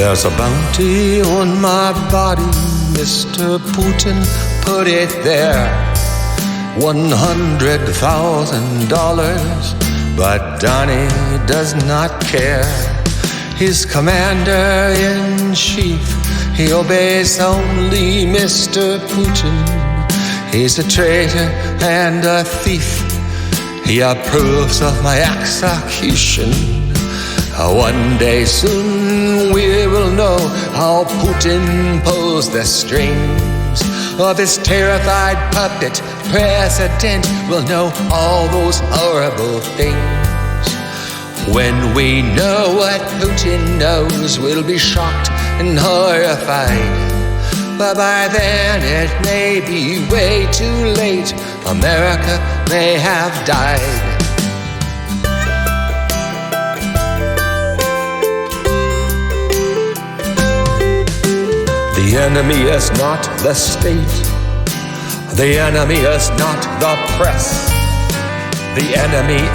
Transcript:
There's a bounty on my body, Mr. Putin put it there. $100,000, but Donnie does not care. He's commander-in-chief, he obeys only Mr. Putin. He's a traitor and a thief, he approves of my execution. One day soon we will know how Putin pulls the strings of his terrified puppet president. We'll know all those horrible things. When we know what Putin knows, we'll be shocked and horrified. But by then it may be way too late. America may have died. The enemy is not the state. The enemy is not the press. The enemy